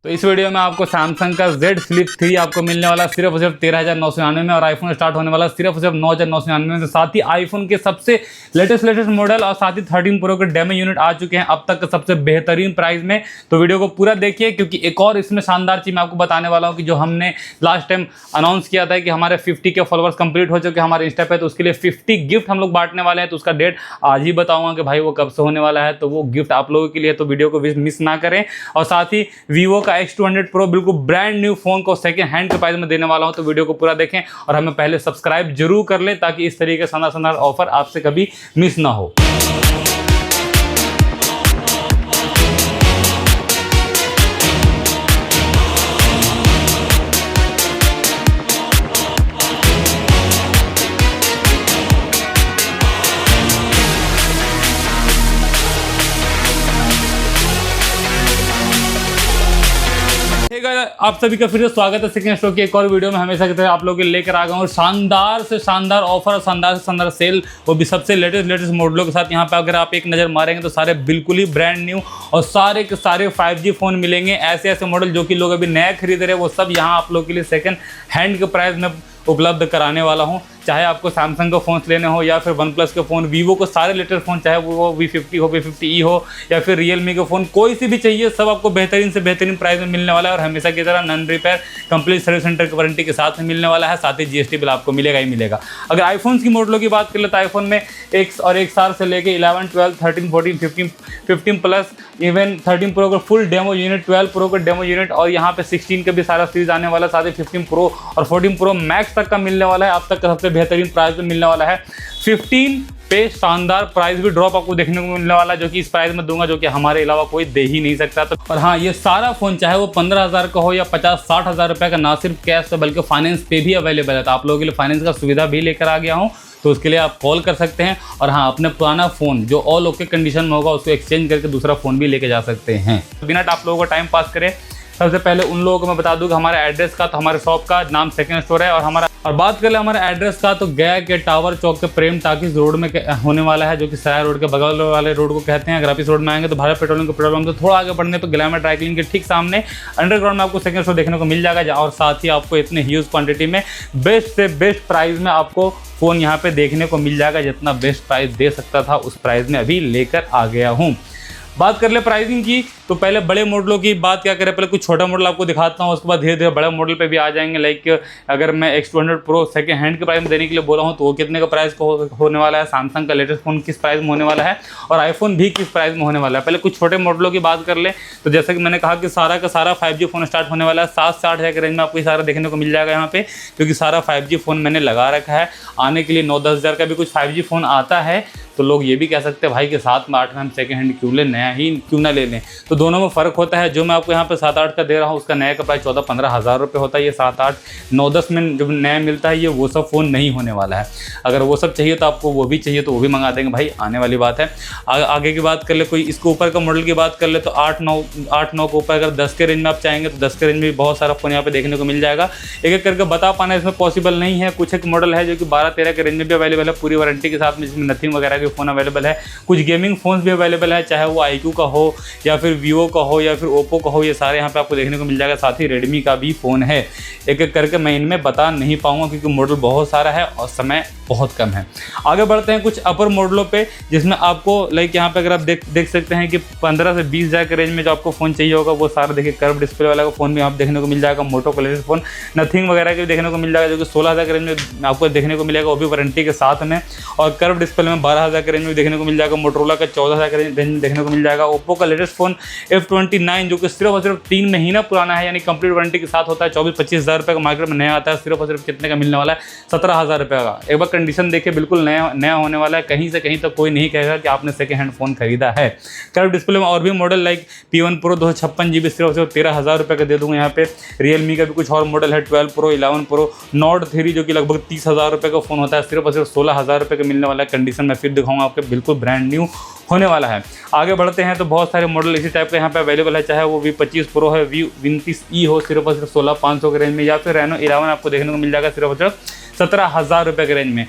तो इस वीडियो में आपको सैमसंग का Z Flip 3 आपको मिलने वाला सिर्फ और सिर्फ 13,999 में, और आईफोन स्टार्ट होने वाला सिर्फ और सिर्फ 9,999 में। साथ ही आईफोन के सबसे लेटेस्ट मॉडल और साथ ही 13 प्रो के डेमो यूनिट आ चुके हैं अब तक सबसे बेहतरीन प्राइस में। तो वीडियो को पूरा देखिए, क्योंकि एक और इसमें शानदार चीज मैं आपको बताने वाला हूँ कि जो हमने लास्ट टाइम अनाउंस किया था कि हमारे 50 के फॉलोअर्स कंप्लीट हो चुके हैं हमारे इंस्टा पे, तो उसके लिए 50 गिफ्ट हम लोग बांटने वाले हैं। तो उसका डेट आज ही बताऊंगा कि भाई वो कब से होने वाला है, तो वो गिफ्ट आप लोगों के लिए, तो वीडियो को मिस ना करें। और साथ ही वीवो का X200 प्रो बिल्कुल ब्रांड न्यू फोन को सेकंड हैंड के प्राइस में देने वाला हूं, तो वीडियो को पूरा देखें और हमें पहले सब्सक्राइब जरूर कर लें ताकि इस तरीके का शानदार ऑफर आपसे कभी मिस ना हो। आप सभी का फिर से स्वागत है सेकंड स्टॉक की एक और वीडियो में। हमेशा की तरह आप लोगों के लिए लेकर आ गया हूँ शानदार से शानदार ऑफर और शानदार से शानदार सेल, वो भी सबसे लेटेस्ट मॉडलों के साथ। यहाँ पे अगर आप एक नज़र मारेंगे तो सारे बिल्कुल ही ब्रांड न्यू और सारे के सारे 5G फ़ोन मिलेंगे। ऐसे मॉडल जो कि लोग अभी नया खरीद रहे हैं वो सब यहाँ आप लोग के लिए सेकंड हैंड के प्राइस में उपलब्ध कराने वाला हूँ। चाहे आपको सैमसंग के फ़ोन लेने हो या फिर वन प्लस के फ़ोन, वीवो को सारे लेटेस्ट फ़ोन, चाहे वो V50 हो, V50e हो या फिर रियलमी के फ़ोन, कोई सी भी चाहिए, सब आपको बेहतरीन से बेहतरीन प्राइस में मिलने वाला है। और हमेशा की तरह non repair complete service centre की वारंटी के साथ में मिलने वाला है। साथ ही GST बिल आपको मिलेगा ही मिलेगा। अगर आईफोन की मॉडलों की बात कर ले तो आईफोन में एक साल से लेके 11, 12, 13, 14, 15 प्लस इवन 13 प्रो का फुल डेमो यूनिट, 12 प्रो का डेमो यूनिट, और यहाँ पे 16 का भी सारा सीरीज आने वाला, साथ ही 15 प्रो और 14 प्रो मैक्स तक का मिलने वाला है। अब तक का सबसे बेहतरीन प्राइस में मिलने वाला है। 15 पे शानदार प्राइस भी ड्रॉप आपको देखने को मिलने वाला है, जो कि इस प्राइस में दूंगा, जो कि हमारे अलावा कोई दे ही नहीं सकता। तो और हाँ, ये सारा फोन चाहे वो 15,000 का हो या 50-60 हज़ार रुपये का, ना सिर्फ कैश से बल्कि फाइनेंस पे भी अवेलेबल है। तो आप लोगों के लिए फाइनेंस का सुविधा भी लेकर आ गया हूँ, तो उसके लिए आप कॉल कर सकते हैं। और हाँ, अपने पुराना फ़ोन जो ऑल ओके कंडीशन में होगा उसको एक्सचेंज करके दूसरा फ़ोन भी लेके जा सकते हैं। बिना आप लोगों को टाइम पास करें, सबसे पहले उन लोगों को मैं बता दूं कि हमारे एड्रेस का, तो हमारे शॉप का नाम सेकंड स्टोर है। और बात कर ले हमारे एड्रेस का, तो गया के टावर चौक के प्रेम टाकीज रोड में होने वाला है, जो कि सराय रोड के बगल वाले रोड को कहते हैं। अगर आप इस रोड में आएंगे तो भारत पेट्रोलियम के पेट्रोल पंप से थोड़ा आगे बढ़ने पर ग्लैमर ड्राई क्लीन के ठीक सामने अंडरग्राउंड में आपको सेकंड स्टोर देखने को मिल जाएगा। और साथ ही आपको इतने ह्यूज क्वांटिटी में बेस्ट से बेस्ट प्राइस में आपको फ़ोन यहाँ पे देखने को मिल जाएगा। जितना बेस्ट प्राइस दे सकता था उस प्राइस में अभी लेकर आ गया हूँ। बात कर ले प्राइसिंग की, तो पहले बड़े मॉडलों की बात क्या करें, पहले कुछ छोटा मॉडल आपको दिखाता हूँ, उसके बाद धीरे धीरे बड़े मॉडल पे भी आ जाएंगे। लाइक अगर मैं X200 प्रो सेकंड हैंड के प्राइस में देने के लिए बोला हूँ तो वो कितने का प्राइस होने वाला है, सैमसंग का लेटेस्ट फोन किस प्राइस में होने वाला है, और आईफोन भी किस प्राइस में होने वाला है। पहले कुछ छोटे मॉडलों की बात कर ले, तो जैसे कि मैंने कहा कि सारा का सारा 5G फोन स्टार्ट होने वाला है। 7 से 8 हज़ार के रेंज में आपको सारा देखने को मिल जाएगा यहाँ पे, क्योंकि सारा 5G फोन मैंने लगा रखा है। आने के लिए 9-10 हज़ार का भी कुछ 5G फोन आता है, तो लोग ये भी कह सकते हैं भाई कि 7 में 8 में हम सेकंड हैंड क्यों लें, नया ही क्यों ना ले लें। तो दोनों में फ़र्क होता है। जो मैं आपको यहाँ पे 7-8 का दे रहा हूँ उसका नया का प्राइस 14-15 हज़ार रुपये होता है। ये 7-8, 9-10 में जो नया मिलता है ये वो सब फ़ोन नहीं होने वाला है। अगर वो सब चाहिए तो आपको वो भी चाहिए तो वो भी मंगा देंगे भाई, आने वाली बात है। आगे की बात कर ले, कोई इसके ऊपर का मॉडल की बात कर ले तो 8-9 के ऊपर अगर 10 के रेंज में आप चाहेंगे तो 10 के रेंज में भी बहुत सारा फ़ोन यहाँ पे देखने को मिल जाएगा। एक एक करके बता पाना इसमें पॉसिबल नहीं है। कुछ एक मॉडल है जो कि 12-13 के रेंज में भी अवेलेबल है पूरी वारंटी के साथ में, जिसमें नथिंग वगैरह के फ़ोन अवेलेबल है। कुछ गेमिंग फ़ोन्स भी अवेलेबल है, चाहे वो iQOO का हो या फिर वीवो का हो या फिर ओप्पो का हो, ये सारे यहाँ पे आपको देखने को मिल जाएगा। साथ ही रेडमी का भी फ़ोन है। एक एक करके मैं इनमें बता नहीं पाऊंगा क्योंकि मॉडल बहुत सारा है और समय बहुत कम है। आगे बढ़ते हैं कुछ अपर मॉडलों पे, जिसमें आपको लाइक यहाँ पे अगर आप देख सकते हैं कि 15 से 20 हज़ार के रेंज में जो आपको फ़ोन चाहिए होगा वो सारा देखिए कर्व डिस्प्ले वाला का फ़ोन भी आप देखने को मिल जाएगा। मोटो का लेटेस्ट फ़ोन नथिंग वगैरह के भी देखने को मिल जाएगा, जो कि 16 हज़ार के रेंज में आपको देखने को मिलेगा, वो भी वारंटी के साथ में। और कर्व डिस्प्ले में 12 हज़ार के रेंज में देखने को मिल जाएगा। मोटरोला का 14 हज़ार के रेंज में देखने को मिल जाएगा। ओप्पो का लेटेस्ट फ़ोन F29 जो कि सिर्फ और सिर्फ 3 महीना पुराना है, यानी कंप्लीट वारंटी के साथ होता है। 24-25 हज़ार रुपये का मार्केट में नया आता है। सिर्फ और सिर्फ कितने का मिलने वाला है, 17 हज़ार रुपये का। एक बार कंडीशन देखिए, बिल्कुल नया होने वाला है। कहीं से कहीं तक कोई नहीं कहेगा कि आपने सेकंड हैंड फ़ोन खरीदा है। कर्व डिस्प्ले में और भी model like P1 Pro 256 GB सिर्फ और सिर्फ 13 हज़ार रुपये का दे दूँगा यहाँ पे। रियलमी का भी कुछ और मॉडल है 12 Pro, 11 Pro, Nord 3 जो कि लगभग 30 हज़ार रुपये का फ़ोन होता है, सिर्फ और सिर्फ 16 हज़ार रुपये का मिलने वाला है। कंडीशन में फिर दिखाऊंगा आपके, बिल्कुल ब्रांड न्यू होने वाला है। आगे बढ़ते हैं तो बहुत सारे मॉडल इसी टाइप के यहाँ पे अवेलेबल है, चाहे वो V25 Pro है, V29e हो सिर्फ और सिर्फ 16,500 के रेंज में, या फिर Reno 11 आपको देखने को मिल जाएगा सिर्फ और सिर्फ 17 हज़ार रुपये के रेंज में।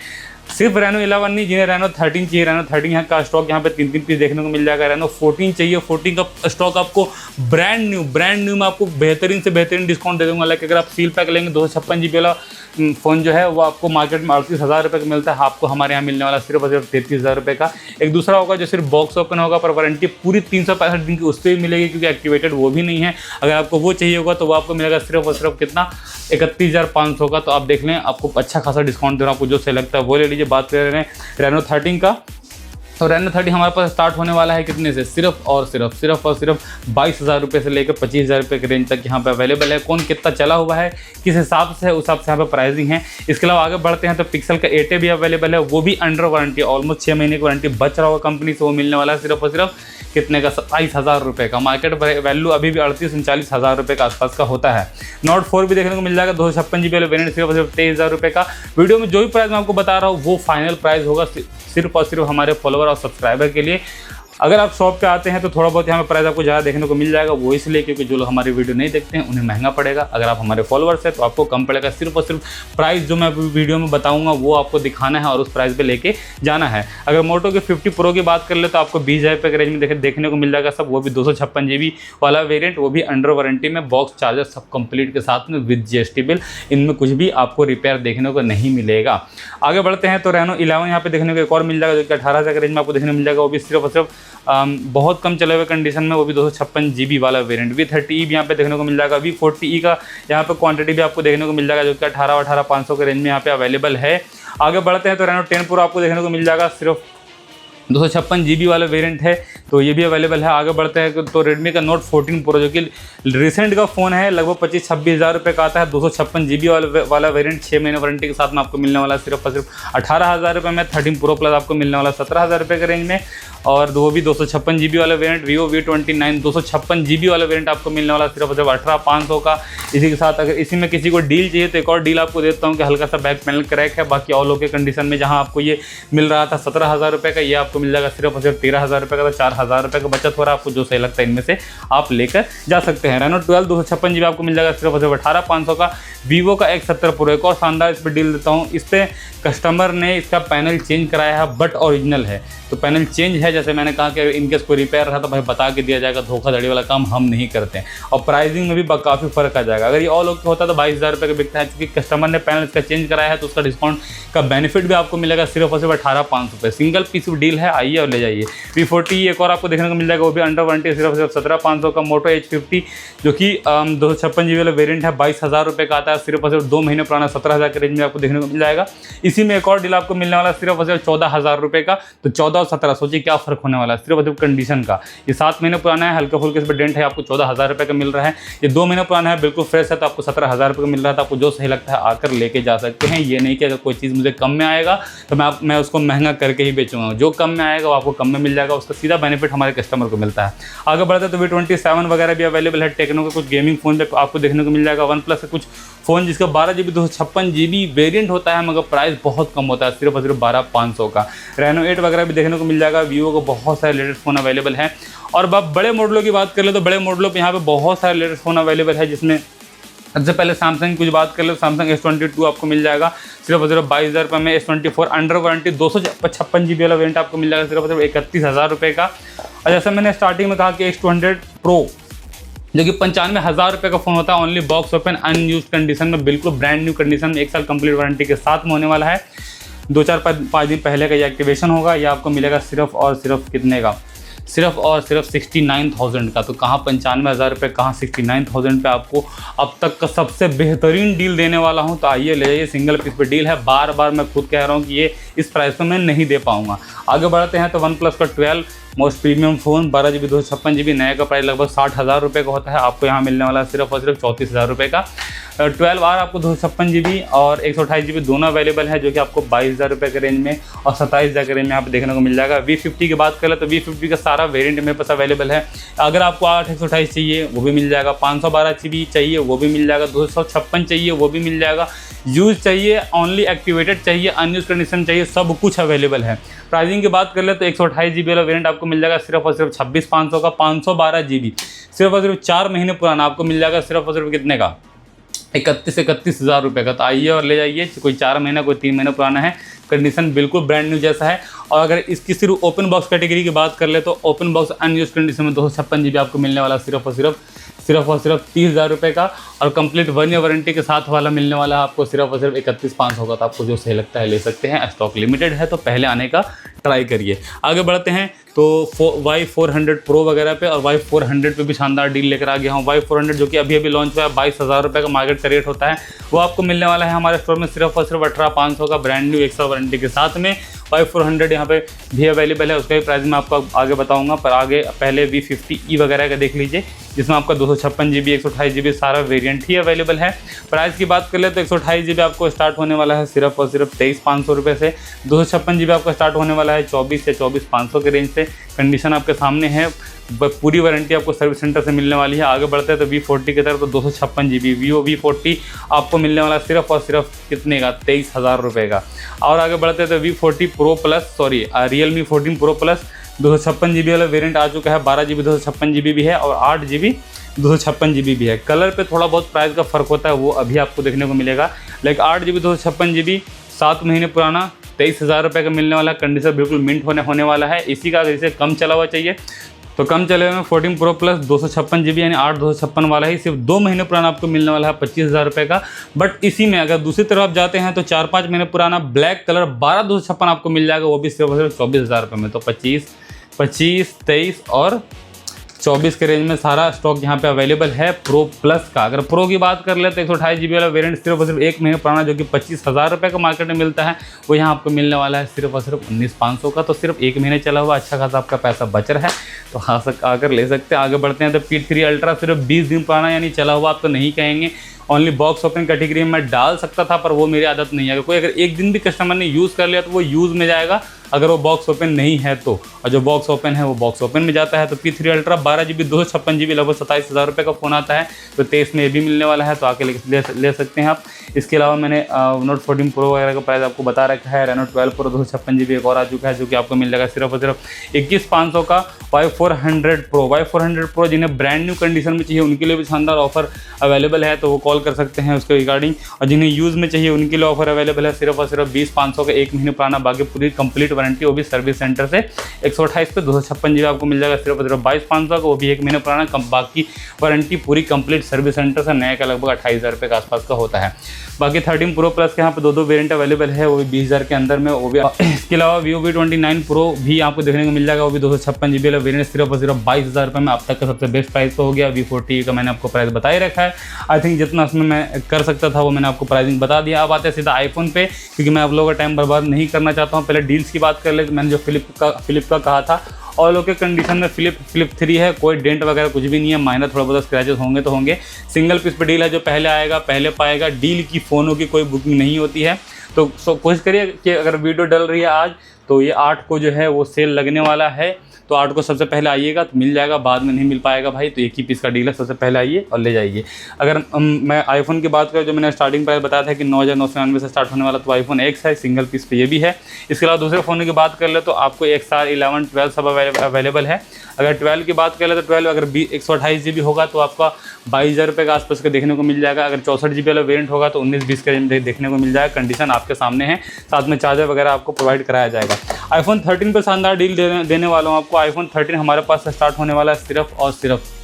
सिर्फ रेनो 11 नहीं, जिन्हें रेनो 13 चाहिए, रेनो 13 यहाँ का स्टॉक यहाँ पे 3 पीस देखने को मिल जाएगा। रेनो 14 चाहिए, 14 का स्टॉक आपको ब्रांड न्यू में आपको बेहतरीन से बेहतरीन डिस्काउंट दे दूंगा। लाइक अगर आप सील पैक लेंगे 256 GB वाला फ़ोन जो है वो आपको मार्केट में 38,000 रुपये का मिलता है, आपको हमारे यहाँ मिलने वाला सिर्फ और सिर्फ 33,000 रुपये का। एक दूसरा होगा जो सिर्फ बॉक्स ओपन होगा, पर वारंटी पूरी 365 दिन की उस पर भी मिलेगी, क्योंकि एक्टिवेटेड वो भी नहीं है। अगर आपको वो चाहिए होगा तो वो आपको मिलेगा सिर्फ और सिर्फ कितना, 31,500 का। तो आप देख लें, आपको अच्छा खासा डिस्काउंट दे रहा हूँ, आपको जो सही लगता है वो ले लीजिए। बात कर रहे हैं रेनो 13 का, तो रेनो 13 हमारे पास स्टार्ट होने वाला है कितने से, सिर्फ और सिर्फ 22,000 रुपये से लेकर 25,000 रुपये के रेंज तक यहाँ पे अवेलेबल है। कौन कितना चला हुआ है, किस हिसाब से है, उस हिसाब से यहाँ पे प्राइसिंग है। इसके अलावा आगे बढ़ते हैं तो पिक्सल का 8A भी अवेलेबल है, वो भी अंडर वारंटी, ऑलमोस्ट 6 महीने की वारंटी बच रहा होगा कंपनी से, वो मिलने वाला है सिर्फ और सिर्फ कितने का, 27,000 रुपये का। मार्केट वैल्यू अभी भी 38-39,000 रुपये के आसपास का होता है। नोट 4 भी देखने को मिल जाएगा, 256 GB वाला वेरिएंट सिर्फ और सिर्फ 23,000 रुपये का। वीडियो में जो भी प्राइस मैं आपको बता रहा हूँ वो फाइनल प्राइस होगा सिर्फ और सिर्फ हमारे फॉलोअर और सब्सक्राइबर के लिए। अगर आप शॉप पे आते हैं तो थोड़ा बहुत यहाँ पे प्राइस आपको ज़्यादा देखने को मिल जाएगा, वो इसलिए क्योंकि जो लोग हमारी वीडियो नहीं देखते हैं उन्हें महंगा पड़ेगा। अगर आप हमारे फॉलोअर्स हैं तो आपको कम पड़ेगा। सिर्फ और सिर्फ प्राइस जो मैं वीडियो में बताऊंगा वो आपको दिखाना है और उस प्राइस पे लेके जाना है। अगर मोटो के 50 प्रो की बात कर ले तो आपको 20,000 रुपये के रेंज में देखने को मिल जाएगा सब, वो भी 256 GB वाला वेरियंट, वो भी अंडर वारंटी में, बॉक्स चार्जर सब कंप्लीट के साथ में विद GST बिल। इनमें कुछ भी आपको रिपेयर देखने को नहीं मिलेगा। आगे बढ़ते हैं तो रेनो 11 यहाँ पे देखने को एक और मिल जाएगा, जो कि 18,000 के रेंज में आपको देखने को मिल जाएगा, वो भी सिर्फ और सिर्फ बहुत कम चले हुए कंडीशन में, वो भी 256 GB वाला वेरिएंट। V30E भी यहाँ पे देखने को मिल जाएगा। V40E का यहाँ पे क्वांटिटी भी आपको देखने को मिल जाएगा, जो कि 18,500 के रेंज में यहाँ पे अवेलेबल है। आगे बढ़ते हैं तो रेनो 10 प्रो आपको देखने को मिल जाएगा, सिर्फ 256 GB वाला वेरिएंट है, तो ये भी अवेलेबल है। आगे बढ़ते हैं तो रेडमी का नोट 14 प्रो, जो कि रिसेंट का फ़ोन है, लगभग 25-26 हज़ार रुपये का आता है। 256 GB वाला वेरिएंट 6 महीने वारंटी के साथ में आपको मिलने वाला सिर्फ और सिर्फ 18,000 रुपये में। 13 प्रो प्लस आपको मिलने वाला 17,000 रुपये के रेंज में, और वो भी 256 GB वाला वेरिएंट। Vivo V29 256 GB वाला वेरिएंट आपको मिलने वाला सिर्फ और सिर्फ 18,500 का। इसी के साथ अगर इसी में किसी को डील चाहिए तो एक और डील आपको देता हूँ कि हल्का सा बैक पैनल क्रैक है, बाकी ऑल ओके कंडीशन में जहाँ आपको ये मिल रहा था 17,000 रुपये का, ये आपको मिल जाएगा सिर्फ और सिर्फ 13,000 रुपये का। तो 4,000 रुपये का बचत हो रहा है, आपको जो सही लगता है इनमें से आप लेकर जा सकते हैं। रेनो 12 256 GB आपको मिल जाएगा सिर्फ और सिर्फ 18,500 का। Vivo का X70 प्रो, एक और शानदार इस पर डील देता हूँ। इस पर कस्टमर ने इसका पैनल चेंज कराया है, बट ओरिजिनल है, तो पैनल चेंज है। जैसे मैंने कहा कि इनकेस कोई रिपेयर रहा तो भाई बता के दिया जाएगा, धोखाधड़ी वाला काम हम नहीं करते हैं। और प्राइसिंग में भी काफ़ी फर्क आ जाएगा। अगर ये ऑल ओके होता तो 22,000 रुपये का बिकता है, क्योंकि कस्टमर ने पैनल इसका चेंज कराया है तो उसका डिस्काउंट का बेनिफिट भी आपको मिलेगा सिर्फ और सिर्फ 18,500 रुपये। सिंगल पीस डील है, आइए और ले जाइए। V40 एक और आपको देखने को मिल जाएगा, वो भी अंडर वारंटी सिर्फ और सिर्फ 17,500 का। मोटो H50 जो कि 256 GB वाला वेरियंट है, 22,000 रुपये का आता है, सिर्फ और सिर्फ 2 महीने पुराना 17,000 के रेंज में आपको देखने को मिल जाएगा। इसी में एक और डील आपको मिलने वाला सिर्फ और सिर्फ 14,000 रुपये का। तो 14 और 17 सोचिए क्या फर्क होने वाला है, सिर्फ और सिर्फ कंडीशन का। ये 7 महीने पुराना है, हल्का फुल्का इस पर डेंट है, आपको 14,000 रुपये का मिल रहा है। ये 2 महीने पुराना है, बिल्कुल फ्रेश है, तो आपको 17,000 रुपये का मिल रहा था। आपको जो सही लगता है आकर लेके जा सकते हैं। ये नहीं कि अगर कोई चीज़ मुझे कम में आएगा तो मैं उसको महंगा करके ही बेचूंगा। जो कम में आएगा वो आपको कम में मिल जाएगा, उसका सीधा बेनिफिट हमारे कस्टमर को मिलता है। आगे बढ़ते तो V27 वगैरह भी अवेलेबल है। टेक्नो के कुछ गेमिंग फ़ोन पे आपको देखने को मिल जाएगा। OnePlus का कुछ फ़ोन जिसका 12 GB 256 GB वेरिएंट होता है, मगर प्राइस बहुत कम होता है, सिर्फ और सिर्फ 12,500 का। रेनो 8 वगैरह भी देखने को मिल जाएगा। Vivo को बहुत सारे लेटेस्ट फ़ोन अवेलेबल हैं। और बड़े मॉडलों की बात कर ले तो बड़े मॉडलों पे यहाँ पे बहुत सारे लेटेस्ट फ़ोन अवेलेबल है, जिसमें सबसे पहले सैमसंग की कुछ बात कर ले तो सैमसंग S22 आपको मिल जाएगा सिर्फ और सिर्फ 22,000 रुपये में। S24 अंडर वारंटी 256 GB वाला वेरिएंट आपको मिल जाएगा सिर्फ और सिर्फ 31,000 रुपये का। और जैसा मैंने स्टार्टिंग में कहा कि X200 प्रो जो कि 95,000 रुपये का फ़ोन होता है, only box open unused condition में, बिल्कुल ब्रांड न्यू कंडीशन में, 1 साल कंप्लीट वारंटी के साथ में होने वाला है। 2-4-5 दिन पहले का ये एक्टिवेशन होगा। ये आपको मिलेगा सिर्फ और सिर्फ कितने का, सिर्फ और सिर्फ 69,000 का। तो कहाँ 95,000 रुपये, कहाँ 69,000 पे आपको अब तक का सबसे बेहतरीन डील देने वाला हूँ। तो आइए ले जाइए, सिंगल पीस पे डील है। बार बार मैं खुद कह रहा हूँ कि ये इस प्राइस पे मैं नहीं दे पाऊँगा। आगे बढ़ते हैं तो OnePlus का 12 most premium phone 12 GB 256 GB नए का प्राइस लगभग 60,000 रुपये का होता है, आपको यहाँ मिलने वाला सिर्फ और सिर्फ 34,000 रुपये का। 12R आपको 256 GB और 128 GB दोनों अवेलेबल है, जो कि आपको 22,000 रुपये के रेंज में और 27,000 के रेंज में यहाँ पे देखने को मिल जाएगा। V50 की बात करें तो V50 का सारा वेरिएंट मेरे पास अवेलेबल है। अगर आपको 8/128 चाहिए वो भी मिल जाएगा, 512 GB चाहिए वो भी मिल जाएगा, 256 चाहिए वो भी मिल जाएगा, यूज़ चाहिए, ओनली एक्टिवेटेड चाहिए, अनयूज कंडीशन चाहिए, सब कुछ अवेलेबल है। प्राइसिंग की बात कर ले तो 128 GB वाला वेरिएंट आपको मिल जाएगा सिर्फ और सिर्फ 26,500 का। 512 GB सिर्फ और सिर्फ 4 महीने पुराना आपको मिल जाएगा सिर्फ और सिर्फ कितने का, 31,000 रुपये का। तो आइए और ले जाइए, कोई 4 महीना कोई 3 महीना पुराना है, कंडीशन बिल्कुल ब्रांड न्यू जैसा है। और अगर इसकी सिर्फ ओपन बॉक्स कैटेगरी की बात कर ले तो ओपन बॉक्स अनयूज कंडीशन में 256 GB आपको मिलने वाला सिर्फ और सिर्फ 30,000 रुपये का। और कंप्लीट 1 ईयर वारंटी के साथ वाला मिलने वाला है आपको सिर्फ और सिर्फ 31,500 का। तो आपको जो सही लगता है ले सकते हैं, स्टॉक लिमिटेड है तो पहले आने का ट्राई करिए। आगे बढ़ते हैं तो Y400 Pro वगैरह पे और Y400 पे भी शानदार डील लेकर आ गया हूँ। Y400 जो कि अभी लॉन्च हुआ है, 22,000 रुपये का मार्केट का रेट होता है, वो आपको मिलने वाला है हमारे स्टोर में सिर्फ और सिर्फ 18,500 का ब्रांड न्यू 1 साल वारंटी के साथ में। Y400 यहाँ पे भी अवेलेबल है, उसका भी प्राइस मैं आपको आगे बताऊंगा। पर आगे पहले V50E वगैरह का देख लीजिए, जिसमें आपका 256 GB 128 GB सारा वेरिएंट ही अवेलेबल है। प्राइस की बात कर ले तो 128 GB आपको स्टार्ट होने वाला है सिर्फ और सिर्फ 23,500 रुपये से। 256 GB आपका स्टार्ट होने वाला है 24 से 24,500 के रेंज से। कंडीशन आपके सामने है, पूरी वारंटी आपको सर्विस सेंटर से मिलने वाली है। आगे बढ़ते हैं तो V40 की तरफ, तो 256 GB Vivo V40 आपको मिलने वाला सिर्फ और सिर्फ कितने का, 23,000 रुपये का। और आगे बढ़ते हैं तो V40 Pro Plus Realme 14 Pro Plus 256 GB वाला वेरिएंट आ चुका है। 12 GB 256 GB भी है और 8 GB 256 GB भी है। कलर पे थोड़ा बहुत प्राइस का फ़र्क होता है, वो अभी आपको देखने को मिलेगा। लेकिन 8 GB 256 GB 7 महीने पुराना 23,000 रुपये का मिलने वाला। कंडीशन बिल्कुल मिंट होने वाला है। इसी का अगर इसे कम चला हुआ चाहिए तो कम चले हुए में 14 Pro Plus 256 GB यानी 8 256 वाला ही सिर्फ 2 महीने पुराना आपको मिलने वाला है 25,000 रुपये का। बट इसी में अगर दूसरी तरफ आप जाते हैं तो 4-5 महीने पुराना ब्लैक कलर 12 256 आपको मिल जाएगा, वो भी सिर्फ 24,000 रुपये में। तो 25, 23 और 24 के रेंज में सारा स्टॉक यहाँ पे अवेलेबल है प्रो प्लस का। अगर प्रो की बात कर ले तो 128 GB वाला वेरिएंट सिर्फ और सिर्फ 1 महीने पुराना जो कि 25,000 रुपये का मार्केट में मिलता है, वो यहाँ आपको मिलने वाला है सिर्फ और सिर्फ 19,500 का। तो सिर्फ 1 महीने चला हुआ अच्छा खासा आपका पैसा बच रहा है, तो आकर ले सकते हैं। आगे बढ़ते हैं तो P3 Ultra सिर्फ 20 दिन पुराना यानी चला हुआ आप तो नहीं कहेंगे, ओनली बॉक्स ओपन कैटेगरी में मैं डाल सकता था, पर वो मेरी आदत नहीं है। अगर एक दिन भी कस्टमर ने यूज़ कर लिया तो वो यूज़ में जाएगा, अगर वो बॉक्स ओपन नहीं है तो। और जो बॉक्स ओपन है वो बॉक्स ओपन में जाता है। तो P3 Ultra 12 GB 256 GB लगभग 27,000 रुपये का फ़ोन आता है, तो 23 में ये भी मिलने वाला है, तो आके ले सकते हैं आप। इसके अलावा मैंने Note 14 Pro वगैरह का प्राइस आपको बता रखा है। Reno 12 Pro 256 GB एक और आ चुका है जो कि आपको मिल जाएगा सिर्फ और सिर्फ 21,500 का। Y400 Pro जिन्हें ब्रांड न्यू कंडीशन में चाहिए उनके लिए भी शानदार ऑफर अवेलेबल है, तो वो कॉल कर सकते हैं उसके रिगार्डिंग। और जिन्हें यूज़ में चाहिए उनके लिए ऑफर अवेलेबल है सिर्फ और सिर्फ 20,500 का 1 महीने पुराना, बाकी पूरी कंप्लीट वारंटी, वो भी सर्विस सेंटर से। 128 पे 256 GB आपको मिल जाएगा सिर्फ और सिर्फ 22,500 का, वो भी 1 महीने पुराना, बाकी वारंटी पूरी कंप्लीट सर्विस सेंटर से। नया का लगभग 28,000 रुपये के आसपास का होता है। बाकी 13 Pro Plus के यहाँ पे 2 वेरिएंट अवेलेबल है, वो भी 20,000 के अंदर में, वो भी। इसके अलावा Vivo V29 Pro भी आपको देखने को मिल जाएगा, वो भी 256 GB वाला वेरिएंट सिर्फ और सिर्फ 22,000 रुपये में अब तक का सबसे बेस्ट प्राइस हो गया। V40 का मैंने आपको प्राइस बता ही रखा है। आई थिंक जितना उसमें मैं कर सकता था वो मैंने आपको प्राइसिंग बता दिया। अब आते हैं सीधा आईफोन पे, क्योंकि मैं आप लोगों का टाइम बर्बाद नहीं करना चाहता हूँ। पहले डील्स की बात कर ले तो मैंने जो फिलिप का कहा था, ऑल ओके कंडीशन में फिलिप 3 है, कोई डेंट वगैरह कुछ भी नहीं है, माइनर थोड़ा बहुत स्क्रैचेस होंगे तो होंगे। सिंगल पीस पे डील है, जो पहले आएगा पहले पाएगा। डील की फ़ोनों की कोई बुकिंग नहीं होती है, तो कोशिश करिए कि अगर वीडियो डल रही है आज तो ये 8 को जो है वो सेल लगने वाला है, तो 8 को सबसे पहले आइएगा तो मिल जाएगा, बाद में नहीं मिल पाएगा भाई। तो एक ही पीस का डील है, सबसे पहले आइए और ले जाइए। अगर मैं आईफोन की बात करूँ, जो मैंने स्टार्टिंग प्राइस बताया था कि 9,999 से स्टार्ट होने वाला, तो आईफोन X है, सिंगल पीस पे ये भी है। इसके अलावा दूसरे फ़ोन की बात कर ले तो आपको XR 11 12 सब अवेलेबल है। अगर 12 की बात कर ले तो 12 अगर 128 GB होगा तो आपका 22,000 रुपये के आसपास का देखने को मिल जाएगा। अगर 64 GB वाला वेरिएंट होगा तो 19-20 का देखने को मिल जाएगा। कंडीशन आपके सामने है, साथ में चार्जर वगैरह आपको प्रोवाइड कराया जाएगा। आईफोन 13 पर शानदार डील देने वाला हूँ आपको। आईफोन 13 हमारे पास से स्टार्ट होने वाला है सिर्फ और सिर्फ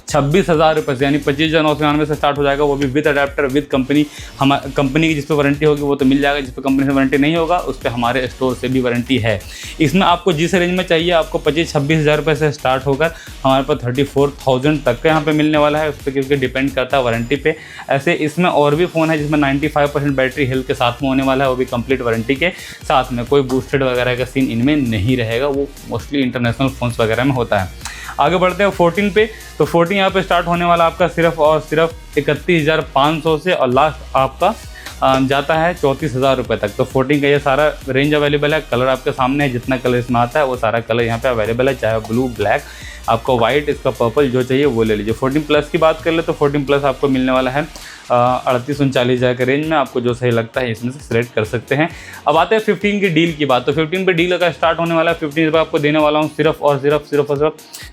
26,000 रुपये से, यानी 25,999 से स्टार्ट हो जाएगा, वो भी विद अडेप्टर, विद कंपनी की जिस पे वारंटी होगी वो तो मिल जाएगा। जिस पे कंपनी से वारंटी नहीं होगा उस पर हमारे स्टोर से भी वारंटी है। इसमें आपको जिस रेंज में चाहिए, आपको 25-26,000 रुपये से स्टार्ट होकर हमारे पास 34,000 तक का यहाँ पे मिलने वाला है, उस पर क्योंकि डिपेंड करता है वारंटी पे। ऐसे इसमें और भी फ़ोन है जिसमें 95% बैटरी हेल्थ के साथ में होने वाला है, वो भी कंप्लीट वारंटी के साथ में। कोई बूस्टेड वगैरह का सीन इनमें नहीं रहेगा, वो मोस्टली इंटरनेशनल फ़ोन्स वगैरह में होता है। आगे बढ़ते हैं 14 पे, तो 14 यहाँ पे स्टार्ट होने वाला आपका सिर्फ और सिर्फ 31,500 से, और लास्ट आपका जाता है 34,000 रुपये तक। तो 14 का ये सारा रेंज अवेलेबल है। कलर आपके सामने है, जितना कलर इसमें आता है वो सारा कलर यहाँ पे अवेलेबल है, चाहे ब्लू, ब्लैक, आपको वाइट, इसका पर्पल जो चाहिए वो ले लीजिए। 14 प्लस की बात कर ले तो 14 प्लस आपको मिलने वाला है 38-39 हज़ार के रेंज में आपको जो सही लगता है इसमें से सिलेक्ट कर सकते हैं। अब आते हैं 15 की डील की बात। तो 15 पे डील अगर स्टार्ट होने वाला है 15 पे आपको देने वाला हूँ सिर्फ और सिर्फ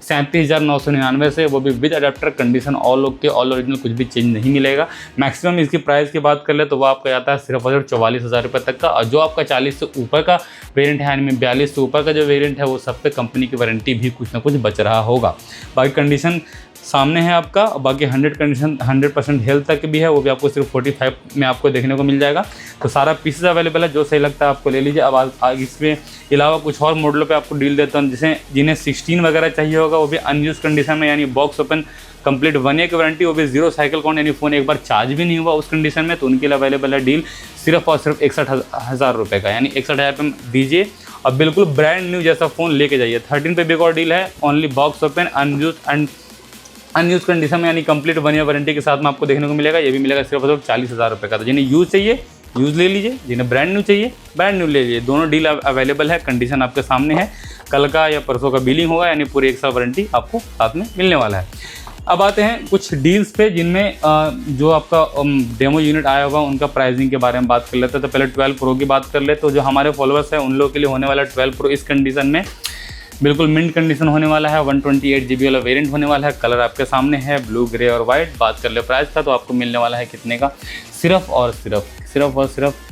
37,999 से, वो भी with adapter condition, all okay all original, कुछ भी चेंज नहीं मिलेगा। मैक्सिमम इसकी प्राइस की बात कर ले तो वो आपका जाता है सिर्फ और सिर्फ 44,000 रुपये तक का। और जो आपका 40 से ऊपर का वेरिएंट है, यानी 42 से ऊपर का जो वेरिएंट है, वो सब पे कंपनी की वारंटी भी कुछ ना कुछ बच रहा होगा। बाकी कंडीशन सामने है आपका। बाकी 100% हेल्थ तक भी है, वो भी आपको सिर्फ 45 में आपको देखने को मिल जाएगा। तो सारा पीसेस अवेलेबल है, जो सही लगता है आपको ले लीजिए। अब इसमें अलावा कुछ और मॉडलों पे आपको डील देता हूँ, जिन्हें 16 वगैरह चाहिए होगा, वो भी अनयूज कंडीशन में, यानी बॉक्स ओपन कंप्लीट 1 ईयर की वारंटी, वो भी 0 साइकिल काउंट, यानी फ़ोन एक बार चार्ज भी नहीं हुआ उस कंडीशन में, तो उनके लिए अवेलेबल है डील सिर्फ और सिर्फ 61,000 रुपये का, यानी 61,000 रुपये दीजिए और बिल्कुल ब्रांड न्यू जैसा फ़ोन लेके जाइए। 13 पे भी एक और डील है, only box open unused condition में, यानी कंप्लीट 1 ईयर वारंटी के साथ में आपको देखने को मिलेगा। ये भी मिलेगा सिर्फ और सिर्फ 40,000 रुपये का। तो जिन्हें यूज़ चाहिए यूज़ ले लीजिए, जिन्हें ब्रांड न्यू चाहिए ब्रांड न्यू ले लीजिए। दोनों डील अवेलेबल है, कंडीशन आपके सामने है। कल का या परसों का बिलिंग होगा, यानी पूरी 1 साल वारंटी आपको साथ में मिलने वाला है। अब आते हैं कुछ डील्स पे, जिनमें जो आपका डेमो यूनिट आया होगा उनका प्राइसिंग के बारे में बात कर लेते हैं। तो पहले 12 प्रो की बात कर ले। तो जो हमारे फॉलोअर्स हैं उन लोगों के लिए होने वाला 12 प्रो इस कंडीशन में बिल्कुल मिंट कंडीशन होने वाला है। 128 GB वाला वेरिएंट होने वाला है। कलर आपके सामने है, ब्लू, ग्रे और वाइट। बात कर ले प्राइस का, तो आपको मिलने वाला है कितने का, सिर्फ और सिर्फ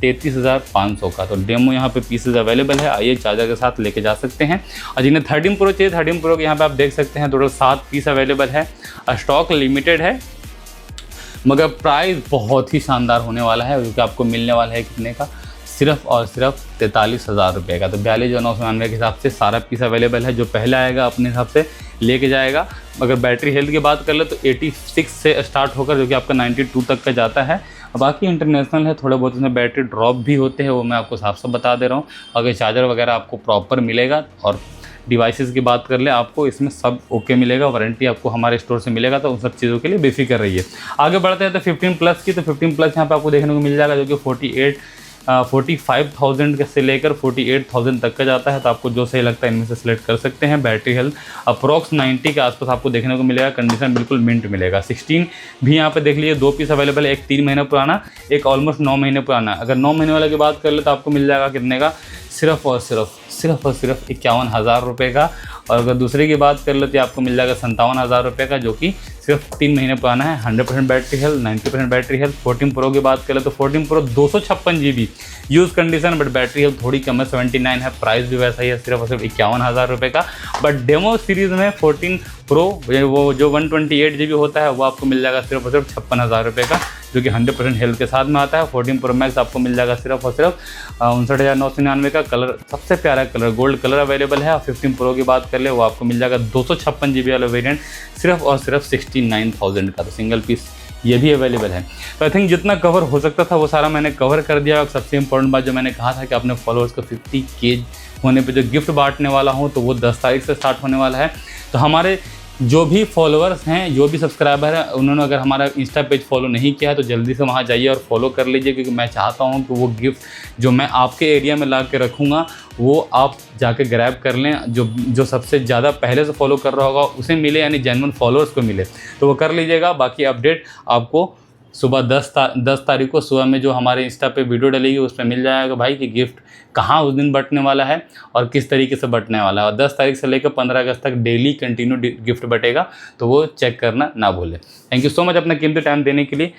33,500 का। तो डेमो यहाँ पे पीसेज अवेलेबल है, आइए चार्जर के साथ लेके जा सकते हैं। और जिन्हें 13 प्रो चाहिए, 13 प्रो के यहाँ पे आप देख सकते हैं टोटल 7 पीस अवेलेबल है। स्टॉक लिमिटेड है, मगर प्राइस बहुत ही शानदार होने वाला है, क्योंकि आपको मिलने वाला है कितने का, सिर्फ और सिर्फ 43,000 रुपये का। तो 42,999 के हिसाब से सारा पीस अवेलेबल है। जो पहला आएगा अपने हिसाब से लेके जाएगा। अगर बैटरी हेल्थ की बात कर ले तो 86 से स्टार्ट होकर जो कि आपका 92 तक का जाता है। बाकी इंटरनेशनल है, थोड़े बहुत इसमें बैटरी ड्रॉप भी होते हैं, वो मैं आपको साफ साफ बता दे रहा हूँ। अगर चार्जर वगैरह आपको प्रॉपर मिलेगा, और डिवाइसेस की बात कर ले आपको इसमें सब ओके मिलेगा, वारंटी आपको हमारे स्टोर से मिलेगा। तो उन सब चीज़ों के लिए बेफिक्र रहिए। आगे बढ़ते हैं तो 15 प्लस की। तो 15 प्लस यहाँ पे आपको देखने को मिल जाएगा, जो कि 45,000 से लेकर 48,000 तक का जाता है। तो आपको जो सही लगता है इनमें से सिलेक्ट कर सकते हैं। बैटरी हेल्थ अप्रॉक्स 90 के आसपास आपको देखने को मिलेगा। कंडीशन बिल्कुल मिंट मिलेगा। 16 भी यहाँ पे देख लीजिए, 2 पीस अवेलेबल है, एक 3 महीने पुराना, एक ऑलमोस्ट 9 महीने पुराना। अगर 9 महीने वाले की बात कर ले तो आपको मिल जाएगा कितने का, सिर्फ और सिर्फ 51,000 रुपये का। और अगर दूसरे की बात कर ले तो आपको मिल जाएगा 57,000 रुपये का, जो कि सिर्फ 3 महीने पुराना है। 100% battery health, 90% battery health. 14 pro की बात करें तो 14 pro 256 GB use condition, but battery health थोड़ी कम है, 79 है। प्राइस भी वैसा ही है, सिर्फ और सिर्फ 51,000 रुपये का। बट डेमो सीरीज़ में 14 प्रो वो जो 128 GB होता है वो आपको मिल जाएगा सिर्फ और सिर्फ 56,000 रुपये का, जो कि 100% हेल्थ के साथ में आता है। 14 प्रो मैक्स आपको मिल जाएगा सिर्फ और सिर्फ 59,999 का। कलर सबसे प्यारा कलर गोल्ड कलर अवेलेबल है। और 15 प्रो की बात कर ले वो आपको मिल जाएगा 256 GB वाला वेरिएंट, सिर्फ और सिर्फ 69,000 का। तो सिंगल पीस ये भी अवेलेबल है। तो आई थिंक जितना कवर हो सकता था वो सारा मैंने कवर कर दिया। और सबसे इंपॉर्टेंट बात जो मैंने कहा था कि अपने फॉलोअर्स को 50K होने पे जो गिफ्ट बांटने वाला हूँ, तो वो 10 तारीख से स्टार्ट होने वाला है। तो हमारे जो भी फॉलोअर्स हैं, जो भी सब्सक्राइबर हैं, उन्होंने अगर हमारा इंस्टा पेज फॉलो नहीं किया है तो जल्दी से वहाँ जाइए और फॉलो कर लीजिए, क्योंकि मैं चाहता हूँ कि वो गिफ्ट जो मैं आपके एरिया में ला के रखूँगा वो आप जाके ग्रैब कर लें। जो सबसे ज़्यादा पहले से फॉलो कर रहा होगा उसे मिले, यानी जेन्युइन फॉलोअर्स को मिले, तो वो कर लीजिएगा। बाकी अपडेट आपको सुबह 10 तारीख को सुबह में जो हमारे इंस्टा पे वीडियो डलेगी उस पर मिल जाएगा भाई कि गिफ्ट कहाँ उस दिन बंटने वाला है और किस तरीके से बंटने वाला है। और 10 तारीख से लेकर 15 अगस्त तक डेली कंटिन्यू गिफ्ट बटेगा, तो वो चेक करना ना भूलें। थैंक यू सो मच अपना कीमती टाइम देने के लिए।